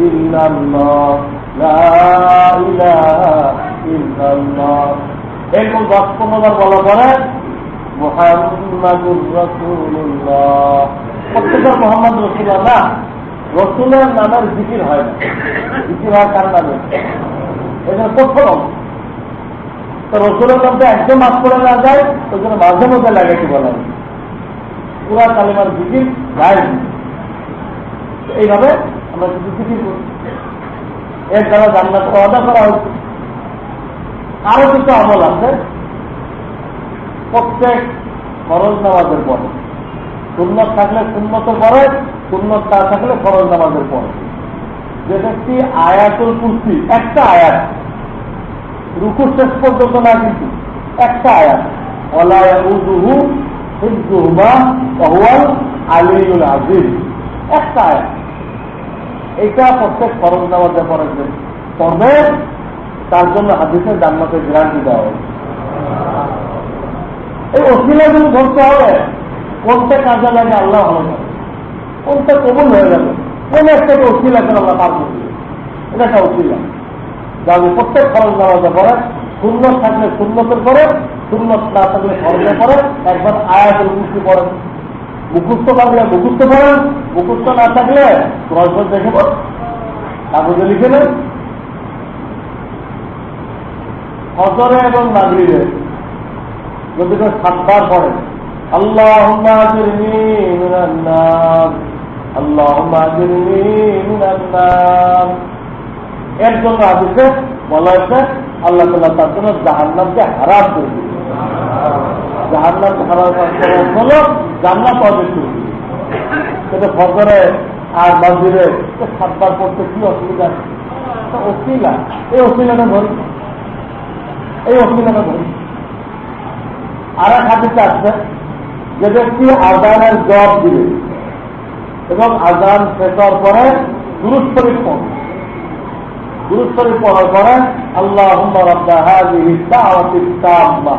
ইল্লাল্লাহ, লা ইলাহা ইল্লাল্লাহ। এরকম 10-15 বার বলা পরে মুহাম্মাদুর রাসূলুল্লাহ, প্রত্যেকবার মোহাম্মদ রসুল্লাহ না, রসুলের নামের জিকির হয় না, জিকির হয় কার নামে? এটা প্রথম তো রসুলের নামটা একদম মাফ করে না যায়, ওই জন্য মাঝে মধ্যে লাগাইতে বলা হয়, পুরা কালিমার জিকির যায়। এইভাবে আমরা কিছু জিকির করি, এর দ্বারা জান্নাতের ওয়াদা করা হয়েছে। আরো কিছু আমল আছে, প্রত্যেক ফরজ নামাজের পরে, সুন্নত থাকলে সুন্নতের পরে, সুন্নত না থাকলে ফরজ নামাজের পরে, যে ব্যক্তি আয়াতুল কুরসি, একটা আয়াত, রুকু শেষ পর্যন্ত না, কিন্তু একটা আয়াত, ওয়ালা ইয়াউযুহু হিফযুহুমা ওয়া হুয়াল আলিয়্যুল আযীম, একটা আয়াত, এটা প্রত্যেক ফরজ নামাজের পরে পড়বে, তার জন্য হাদিসের জান্নাতের গ্যারান্টি দেওয়া হবে। এই ওসিলাগুলো ধরতে হবে, কোনটা কাজে লাগে আল্লাহ ভালো করে, কোনটা কবুল হয়ে যাবে, কোন একটা ওসিলাকে আল্লাহ পার করবে, এটা একটা ওসিলা। যাবে প্রত্যেক ফরজ নামাজের পরে, সুন্নত থাকলে সুন্নতের পরে, সুন্নত না থাকলে ফরজের পরে একবার আয়াতের মুক্তি পড়েন, মুখস্থ থাকলে মুখস্থ পড়েন, মুখস্থ না থাকলে রসবত দেখে পড়, কাগজে লিখে নেন। ফজরে এবং মাগরিবে যদি 7 বার পড়েন, আল্লাহুম্মা আজিরনি মিনান নার, আল্লাহুম্মা আজিরনি মিনান নার, এর জন্য হাদিসে বলা হয়েছে আল্লাহ তাআলা তার জন্য জাহান্নামকে হারাম করে দিবেন। জাহান্নামকে হারাম হলো জান্নাত অর্জন করে দিবেন। সেটা ফজরে আর মাগরিবে 7 বার পড়তে কি অসুবিধা? অসিলা, এই অসিলাটা ধরি, এই অসুবিধাটা ধরি। আর এক হাদিসে আসছে, যে ব্যক্তি আজানের জবাব দিবে এবং আজান শেষ হওয়ার পরে দুরূদ শরীফ পড়বে, দুরূদ শরীফ পড়ার পরে আল্লাহুম্মা রাব্বা হাযিহি দাওয়াতিত তাম্মা,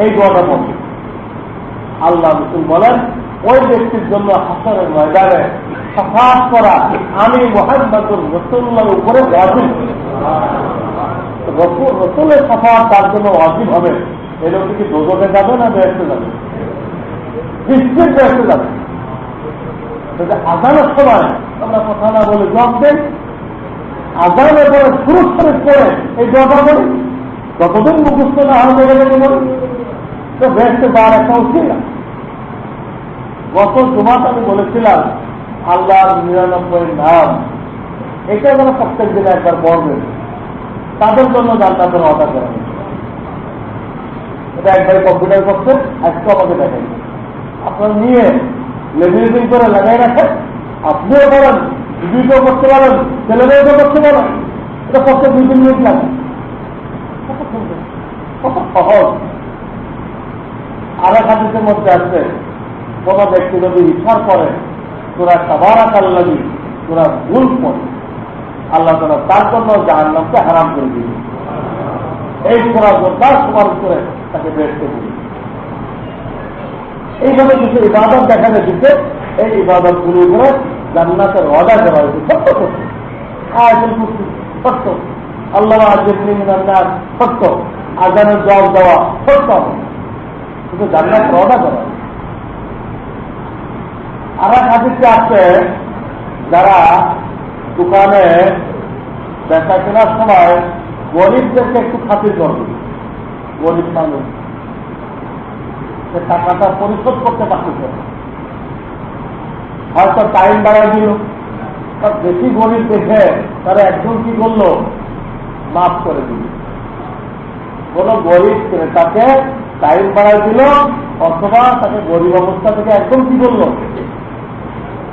এই দোয়াটা পড়বে। আল্লাহ রাসূল বলেন, ওই ব্যক্তির জন্য হাসরের ময়দানে শাফাআত করা আমি মুহাম্মদুর রাসূলুল্লাহর উপরে ওয়াজিব। রসুলের শাফাআত তার জন্য ওয়াজিব হবে। এই লোকটি কি দোজখে যাবে না বেহেশতে যাবে? নিশ্চিত বেহেশতে যাবে। আজানের সময় আমরা কথা না বলে জবাব দেই, আজানের পরে শুরু করে এই দোয়াটা করি, যতদিন মুখস্থ না হয় বলে বলি, তো বেহেশতে যাওয়ার একটা উচিত না। গত জুমাতে আমি বলেছিলাম আল্লাহর 99 নাম, এটা যেন প্রত্যেক দিনে একবার পড়বেন, তাদের জন্য জান্নাতের ওয়াদা করা হয়েছে। এটা একবারে কম্পিউটার করছে, আজকে আমাকে দেখাই, আপনারা নিয়ে লেমিনেটিং করে লাগাই রাখেন, আপনিও করেন, ভিডিও করতে পারেন, ছেলেমেয়েও করতে পারেন, এটা প্রত্যেক 2-3 মিনিট লাগে, কত সহজ। আর এক হাদিসের মধ্যে আছে, কোন ব্যক্তি যদি ইচ্ছার করে তোরা তাবারাকাল্লাযী, তোরা ভুল পড়ে, আল্লাহ তাআলা তার জন্য জাহান্নামকে হারাম করে দিবে। এই সূরা জোরদার সুপারিশ করে তাকে বেহেশতে দিবে। এইভাবে কিছু ইবাদত দেখানো দিতে, এই ইবাদত গুলো করে জান্নাতের ওয়াদা করা হয়েছে। সত্য সত্য আয়াতুল কুরসি সত্য, আল্লাহ আজিবনি মিনান নার সত্য, আজানের জবাব দেওয়া সত্য, কিন্তু জান্নাত ওয়াদা করা। আর এক হাদিসে আছে, যারা দোকানে বেচা কেনার সময় গরিবদেরকে একটু খাতির করবে, গরিব মানুষ সে টাকাটা পরিশোধ করতে পারতেছে, হয়তো টাইম বাড়াই দিল, তার বেশি গরিব দেখে তারা একজন কি করলো, মাফ করে দিল। কোন গরিব তাকে টাইম বাড়াই দিল, অথবা তাকে গরিব অবস্থা থেকে একদম কি করলো,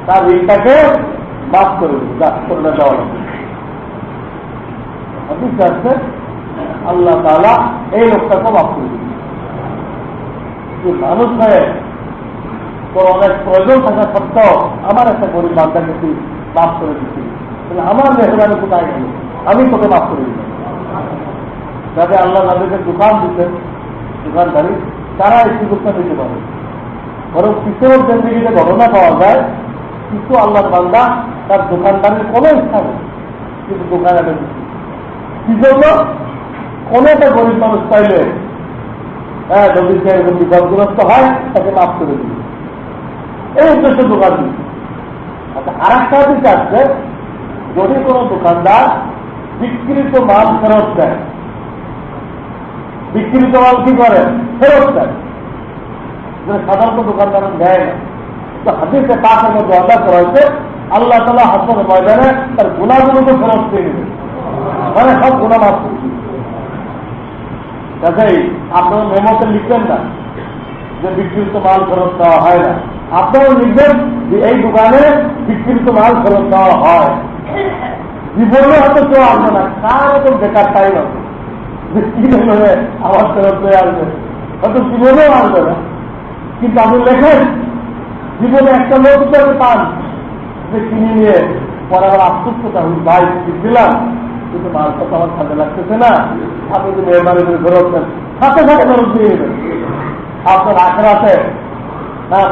তার ঋণটাকে মাফ করে দিল, যা করে দেওয়া হবে। আছে আল্লাহ তাআলা এই লোকটাকে মাফ করে দিল। মানুষ হয়ে তোর অনেক প্রয়োজন থাকা সত্ত্বেও আমার একটা গরিব বান্দাকে তুই মাফ করে দিচ্ছি, তাহলে আমার মেহরবানি কোথায় গেল, আমি তোকে মাফ করে দিলাম। যাতে আল্লাহ তাদেরকে দোকান দিতেন, দোকানদারি, তারা এই সুযোগটা দিতে পারে। বরং কিছু জিন্দিগিতে ঘটনা পাওয়া যায়, কিছু আল্লাহর বান্দা তার দোকানদারির কোনো ইচ্ছা নেই, কিন্তু দোকানে দিচ্ছে কি জন্য, কোনো একটা গরিব মানুষ পাইলে যদি সে এরকম বিপদগ্রস্ত হয় তাকে মাফ করে দিবে, এই উদ্দেশ্যে দোকান দিচ্ছে। আচ্ছা, আর একটা দিকে আসছে, যদি কোনো দোকানদার বিক্রিত মাল ফেরত দেয়, বিক্রিত মাল কি করে, ফেরত দেয়, সাধারণত দোকানদার দেয় না। তো হাদিসে পাকের মধ্যে ওয়াদা করা হয়েছে, আল্লাহ তাআলা হাসরের ময়দানে তার গুনাহগুলোকে ফেরত দিয়ে নেবে, মানে সব গুনাহ মাফ করে দিবে। কাজেই আপনারা মেমোতে লিখবেন না যে বিক্রিত মাল ফেরত দেওয়া হয় না, আপনারা লিখবেন যে এই দোকানে বিক্রিত মাল ফেরত দেওয়া হয়। জীবনে হয়তো কেউ আসবে না, কার এরকম বেকার টাইম আছে কি হবে আবার ফেরত হয়ে আসবে, হয়তো জীবনেও আসবে না। কিন্তু আপনি লেখেন জীবনে একটা লোক হিসাবে পান যে কিনে নিয়ে পরে আবার আফসোস করতে হবে, ভাই দিলাম কিন্তু মালটা তো আমার কাজে লাগতেছে না, আপনি যদি মেহরবানি করে ফেরত দেন, সাথে সাথে ফেরত দিয়ে দেবেন। আপনার আখেরাতে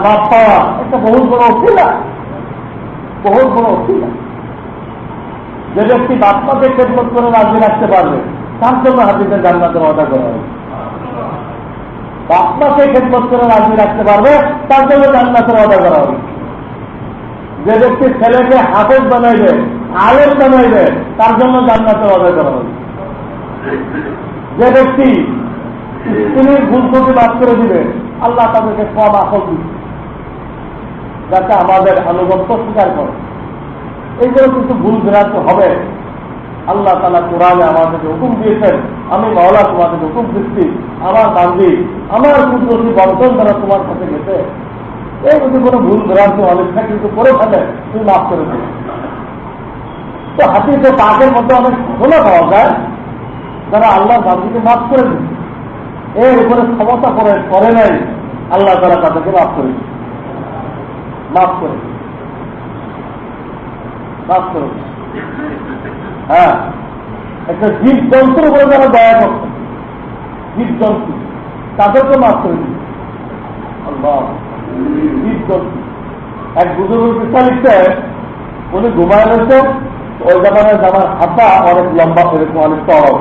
মাপ পাওয়া একটা বহুত বড় অসুবিধা, বহুত বড় অসুবিধা। যে ব্যক্তি বাপমাকে খেদমত করে রাজি রাখতে পারবে তার জন্য হাদিসে জান্নাতের ওয়াদা করা হবে। বাপমাকে খেদমত করে রাজি রাখতে পারবে তার জন্য জান্নাতের ওয়াদা করা হবে। যে ব্যক্তি ছেলেকে হাফেজ বানাইবে, আলেম বানাইবে, তার জন্য জান্নাতের ওয়াদা করা হবে। যে ব্যক্তি স্ত্রীর ভুল ত্রুটি মাফ করে দিবে, আল্লাহ তাদেরকে কম আকল দিবে যাতে আমাদের আনুগত্য স্বীকার করে। এইগুলো কিন্তু ভুল বিরাট হবে। আল্লাহ তাআলা কোরআনে আমাদেরকে হুকুম দিয়েছেন, আমি মাওলা তোমাদেরকে হুকুম দিচ্ছি, আমার বান্দি আমার কুদরতি বর্তন দ্বারা তোমার কাছে গেছে, এই যদি কোনো ভুল ভ্রান্ত অনিচ্ছা কিন্তু করে ফেলে তুমি মাফ করে দিবে। তো হাদিসে পাকের মধ্যে অনেক ঘটনা পাওয়া যায় যারা আল্লাহর বান্দিকে মাফ করে দিচ্ছে, এর উপরে ক্ষমতা করে নাই, আল্লাহ তাআলা তাদেরকে মাফ করে দিচ্ছে, মাফ করে মাফ করে। হ্যাঁ, একটা জীব জন্তুর উপরে যারা দয়া করছে, জীব জন্তু তাদেরকে মাফ করে দিচ্ছে আল্লাহ। জীব জন্তু এক বুজুর্গ কিসা লিখতে, উনি ঘুমায় রয়েছে, ওই জামানের জামার হাতা অনেক লম্বা, এরকম অনেক তরল,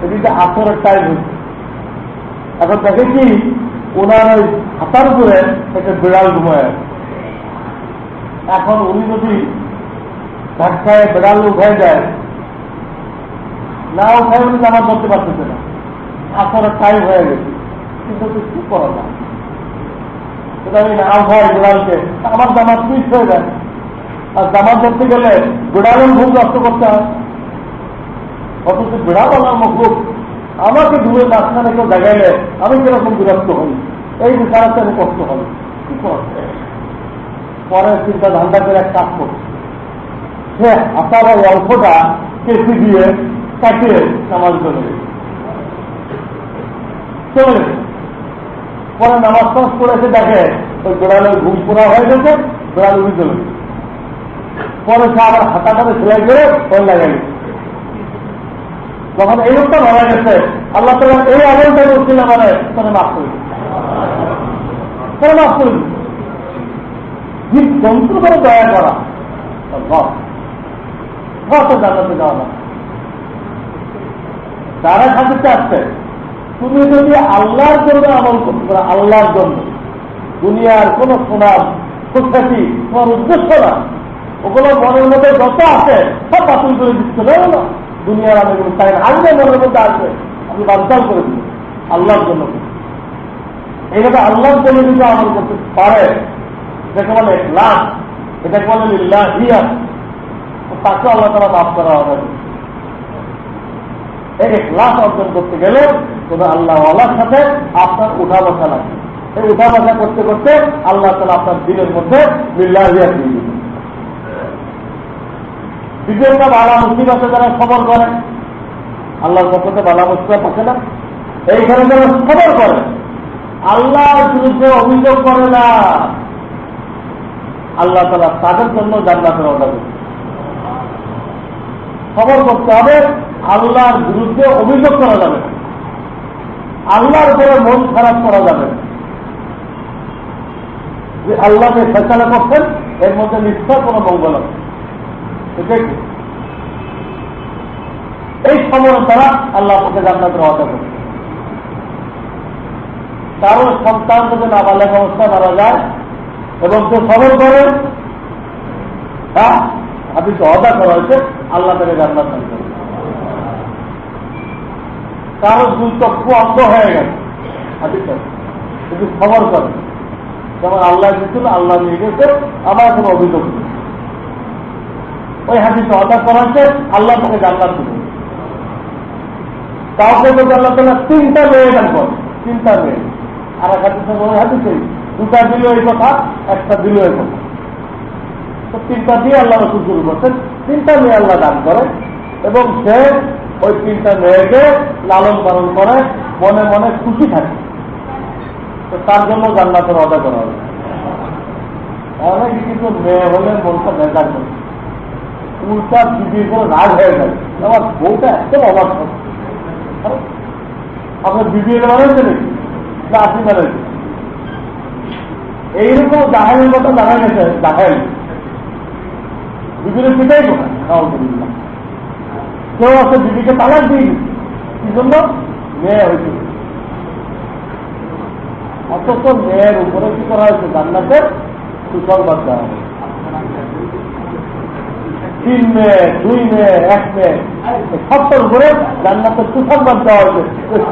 এদিকে আসরের টাইম হচ্ছে। এখন দেখে কি ওনার ওই হাতার উপরে একটা বিড়াল ঘুমায়। এখন উনি যদি ধাক্কায় বিড়াল উঠে যায়, না উঠে উনি জামা ধরতে পারতেছে না, আসরের টাইম হয়ে গেছে, কিন্তু কি করা যায়, সেটা আমি না উঠাই বিড়ালকে, আমার জামা সুইচ হয়ে যায়। আর জামা ধরতে গেলে বিড়ালের ঘুম নষ্ট করতে হয়, অথচ বিড়াল আমার মুখ আমাকে দূরে মাঝখানে কেউ দেখাইলে আমি কিরকম বিরক্ত হই, এই বিচারটা আমি কষ্ট হবে, কি করতে। পরের চিন্তা ধান্দা করে এক কাজ করছে, সে হাতার ওই অল্পটা কেসি দিয়ে কাটিয়ে নামাজ চলে গেছে। পরে নামাজ টাজ করেছে, দেখে ওই বিড়ালের ঘুম পুরা হয়ে গেছে, বিড়াল উঠে চলে গেছে। পরে সে আবার হাতাটাকে সেলাই করে ওই লাগাই গেছে। যখন এই লোকটা মারা গেছে, আল্লাহ তাআলা এই আমলটা করছিল মানে তারা মাফ করে দিচ্ছে, তারা মাফ করে দিচ্ছে। জীব জন্তু করে দয়া করা জান্নাতে যাওয়া না। যারা হাদিসে আসছে, তুমি যদি আল্লাহর জন্য আমল করতে পারো, আল্লাহর জন্য, দুনিয়ার কোন সুনাম সুখ্যাতি তোমার উদ্দেশ্য না, ওগুলো মনের মধ্যে যত আছে সব বাতিল করে দিচ্ছে না, দুনিয়ার আমি এগুলো চাই না, আগে মনের মধ্যে আছে আপনি বাতিল করে দিন, আল্লাহর জন্য। এইভাবে আল্লাহর জন্য যদি আমল করতে পারে, এটাকে বলে ইখলাস, এটাকে বলে লিল্লাহিয়াত, তাকে আল্লাহ তাআলা মাফ করা হবে। এই ইখলাস অর্জন করতে গেলে তবে আল্লাহ ওয়ালার সাথে আপনার উঠা বসা লাগবে। এই উঠা বসা করতে করতে আল্লাহ তাআলা আপনার দিলের মধ্যে লিল্লাহিয়াত দিয়ে দিবেন। বিভিন্ন বালা মুসিবতে যারা খবর করে, আল্লাহর পক্ষে বালা মুসিবত আছে না, এইখানে যারা খবর করে, আল্লাহর বিরুদ্ধে অভিযোগ করে না, আল্লাহ তাআলা তাদের জন্য জান্নাতের ওয়াদা করবে। খবর করতে হবে, আল্লাহর বিরুদ্ধে অভিযোগ করা যাবে না, আল্লাহর উপরে মন খারাপ করা যাবে না, যে আল্লাহ যে ফেসলা করছেন এর মধ্যে নিশ্চয় কোনো মঙ্গল আছে। এই খবর তারা আল্লাহ পক্ষে জান্নাতের ওয়াদা করবে। কারো সন্তান যদি নাবালেগ অবস্থায় মারা যায় এবং সে খবর করে, হ্যাঁ হাদিসে ওয়াদা করা হয়েছে আল্লাহ তাকে জান্নাত দান করবে। কারো দুই চক্ষু অন্ধ হয়ে গেছে, হাদিসে কিন্তু খবর করে, যেমন আল্লাহ দিচ্ছিল, আল্লাহ নিয়ে গেছে, আমার কোনো অভিযোগ নেই, ওই হাদিসে ওয়াদা করা হয়েছে আল্লাহ তাকে জান্নাত দিবে। কাউকে যদি আল্লাহ তাআলা 3টা মেয়ে দান করে, 3টা মেয়ে, আর এক হাদিসে ওই হাদিসে 2টা দিল এই কথা, 1টা দিল এই কথা, তো 3টা দিয়ে আল্লাহ রাসূল শুরু করছেন। 3টা মেয়ে আল্লাহ দান করে এবং সে ওই 3টা মেয়েকে লালন পালন করে, মনে মনে খুশি থাকে, তো তার জন্য জান্নাতের ওয়াদা করা হবে। তাহলে কিন্তু মেয়ে হলে মনটা মেজাজ করে, উল্টা বিবির করে রাগ হয়ে যায়, আমার বউটা একদম অবাক হয়, আপনার বিবি এলে মারাইছে নাকি না আপনি মারাইছে, এইরকম জাহেলের কথা জানা গেছে। জাহেল বিবির পিটাই কোথায়, আলহামদুলিল্লাহ কেউ আছে বিবিকে তালাক দিই, কি জন্য মেয়ে হয়েছে, অথচ মেয়ের উপরে কি করা হয়েছে, জান্নাতের সুসংবাদ দেওয়া হবে। 3 মেয়ে, 2 মেয়ে, 1 মেয়ে, সবটার উপরে জান্নাতের সুসংবাদ দেওয়া হয়েছে।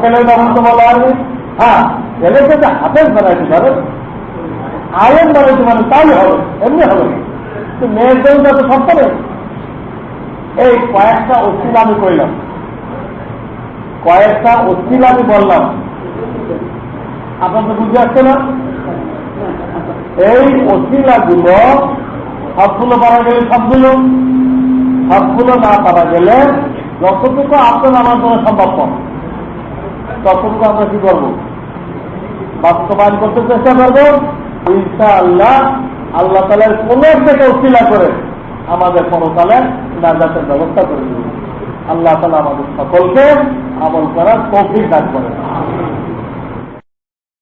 ছেলের নাম তো বলা হয়নি, হ্যাঁ ছেলেকে যে হাতের বানাইতে পারে, আয়ন বানাইতে পারে, তাহলে হবে, এমনি হবে না, তো মেয়ের জন্য তো সব পারে। এই কয়েকটা অশ্লীল আমি কইলাম, কয়েকটা অশ্লীল আমি বললাম, আপনার তো বুঝে আসছে না? এই অশ্লীলাগুলো সবগুলো পারা গেলে সবগুলো না পারা গেলে যতটুকু আপনার আমার জন্য সম্ভব, ততটুকু আমরা কি করবো, বাস্তবায়ন করতে চেষ্টা করবো ইনশাআল্লাহ। আল্লাহ তাআলার কোন থেকে উসিলা করে আমাদের পরকালে নাজাতের ব্যবস্থা করে দেবেন। আল্লাহ তাআলা আমাদের সকলকে আমল করার তৌফিক দান করেন।